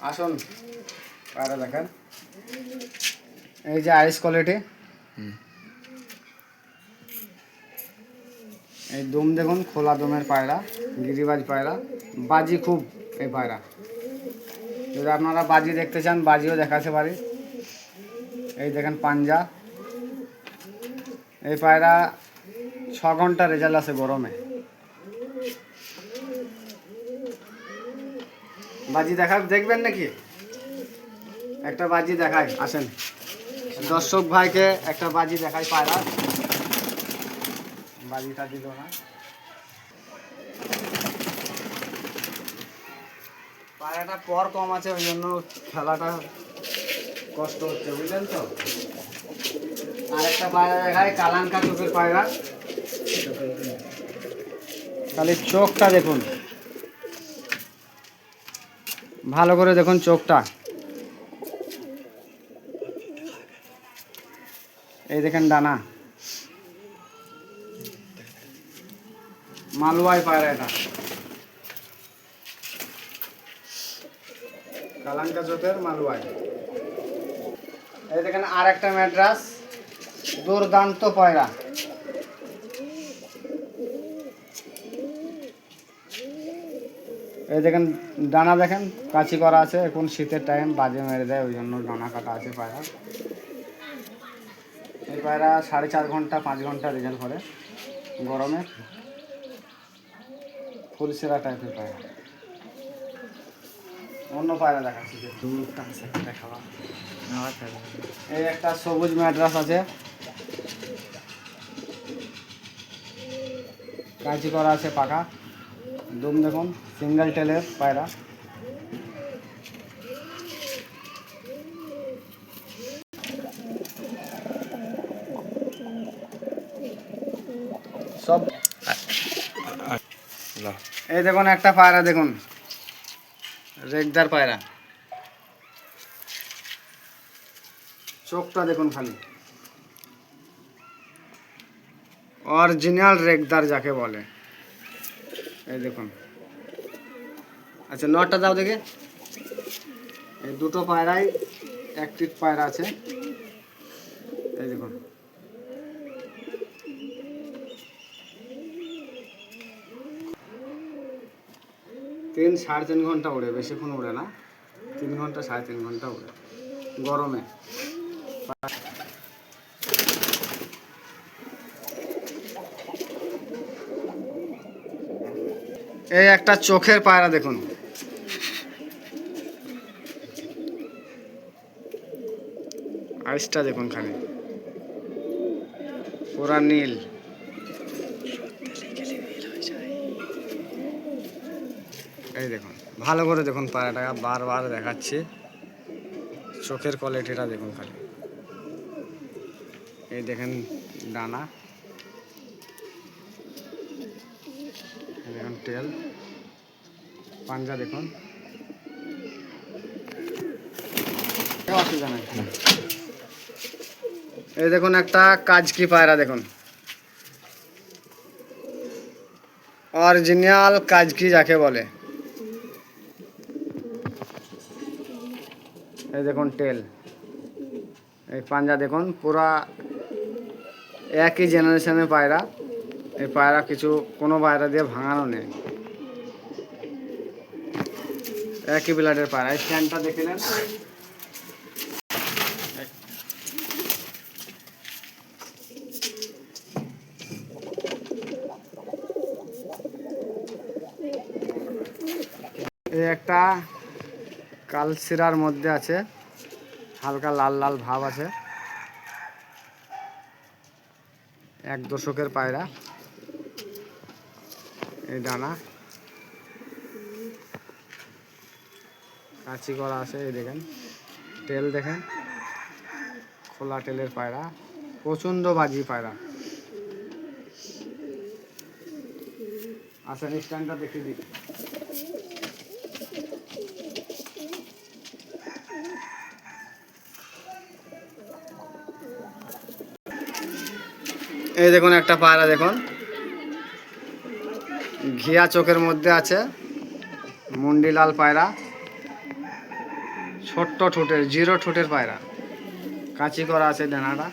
আসুন পায়রা দেখেন, এই যে আইস কোয়ালিটি, এই দম দেখুন, খোলা দমের পায়রা, গিরিবাজ পায়রা, বাজি খুব এই পায়রা। যদি আপনারা বাজি দেখতে চান বাজিও দেখাতে পারি। এই দেখেন পাঞ্জা, এই পায়রা 6 ঘন্টা রেজাল্ট আছে গরমে। বাজি দেখবেন নাকি? একটা বাজি দেখায়, আসেন দর্শক ভাইকে একটা বাজি দেখায় পায়রা। বাজিটা দিল না, পায়রাটা পর কম আছে, ওই জন্য খেলাটা কষ্ট হচ্ছে, বুঝলেন তো। আর একটা পায়রা দেখায়, কালাঙ্কা চোখের পায়রা। খালি চোখটা দেখুন, ভালো করে দেখুন চোখটা। এই দেখেন ডানা, মালওয়াই পায়রা, এটা কালাঙ্কা চোখের মালওয়াই। এই দেখেন আর একটা ম্যাড্রাস, দুর্দান্ত পায়রা। এই দেখেন ডানা দেখেন, কাঁচি করা আছে। এখন শীতের টাইম, বাজে মেরে দেয়, ওই জন্য ডানা কাটা আছে পায়রা। এই পায়রা 4.5 ঘন্টা 5 ঘন্টা রেজাল্ট করে গরমে, ফুলসেরা টাইপের পায়রা। অন্য পায়রা দেখাচ্ছি, এই একটা সবুজ ম্যাড্রাস আছে, কাঁচি করা আছে পাকা, দম দেখুন, সিঙ্গেল টেলের পায়রা। সব এই দেখুন একটা পায়রা দেখুন, রেগদার পায়রা, চোখটা দেখুন খালি, অরিজিনাল রেগদার যাকে বলে। এই দেখুন, আচ্ছা নটটা দাও দেখে। এই দুটো পায়রাই অ্যাক্টিভ পায়রা আছে, এই দেখুন। তিন 3.5 ঘন্টা উড়ে, বেশিক্ষণ উড়ে না, 3 ঘন্টা 3.5 ঘন্টা উড়ে গরমে। এই একটা চোখের পায়রা দেখুন, আইসটা দেখুন খালি, পুরা নীল। এই দেখুন, ভালো করে দেখুন পায়রাটা, বারবার দেখাচ্ছি, চোখের কোয়ালিটিটা দেখুন খালি। এই দেখেন ডানা, দেখুন টেল, পাঞ্জা দেখুন, অসুবিধা নাই। এই দেখুন একটা কাজকি পায়রা দেখুন, অরিজিনাল কাজকি যাকে বলে। এই দেখুন টেল, এই পাঞ্জা দেখুন, পুরা একই জেনারেশনের পায়রা। এই পায়রা কোনো পায়রা দিয়ে ভাঙানো নেই, একই ব্লাডের পায়রা। এই স্ট্যান্ডটা দেখলেন, এই একটা কালসিরার মধ্যে আছে, হালকা লাল লাল ভাব আছে, 1 দশকের পায়রা। এই ডানা কাঁচি করা আছে, এই দেখেন টেল দেখেন, খোলা টেলের পায়রা, প্রচণ্ড বাজি পায়রা। আচ্ছা স্ট্যান্ডটা দেখে দিই। এই দেখুন একটা পায়রা দেখুন, ঘিয়া চোখের মধ্যে আছে, মুন্ডি লাল পায়রা। ছোট্ট ঠোঁটের, জিরো ঠোঁটের পায়রা, কাঁচি করা আছে ডানাটা।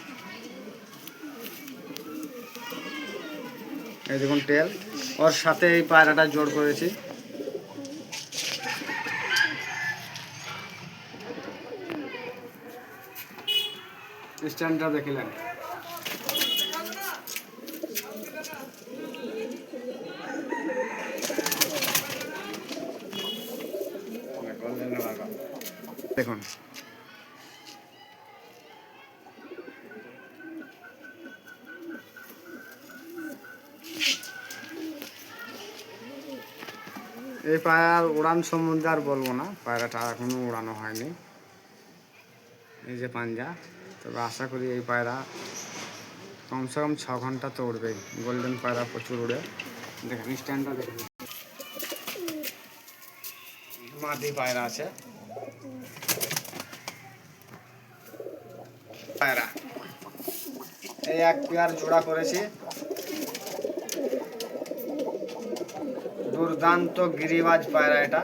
এই দেখুন টেল, ওর সাথে এই পায়রাটা জোড় করেছি। স্ট্যান্ডটা দেখিলেন। দেখুন এই পায়রার উড়ান সম্বন্ধে আর বলবো না, পায়রাটা এখনো উড়ানো হয়নি। এই যে পাঞ্জা, তবে আশা করি এই পায়রা কমসে কম 6 ঘন্টা তো উড়বেই। গোল্ডেন পায়রা প্রচুর উড়ে। দেখেন স্ট্যান্ডটা দেখুন, মাদি পায়রা আছে। পায়রা এই এক পেয়ার জোড়া করেছি। দুর্দান্ত গিরিবাজ পায়রা এটা।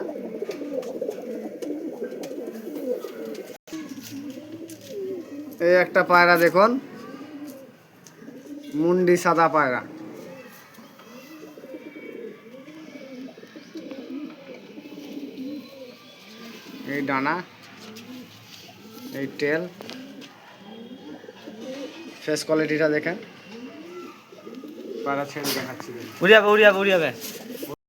এই একটা পায়রা দেখুন, মুন্ডি সাদা পায়রা। এই ডানা, এই টেল, ফেস কোয়ালিটিটা দেখেন। পায়রা ছেড়ে দেখাচ্ছি। উড়ে যাবে উড়ে যাবে উড়ে যাবে।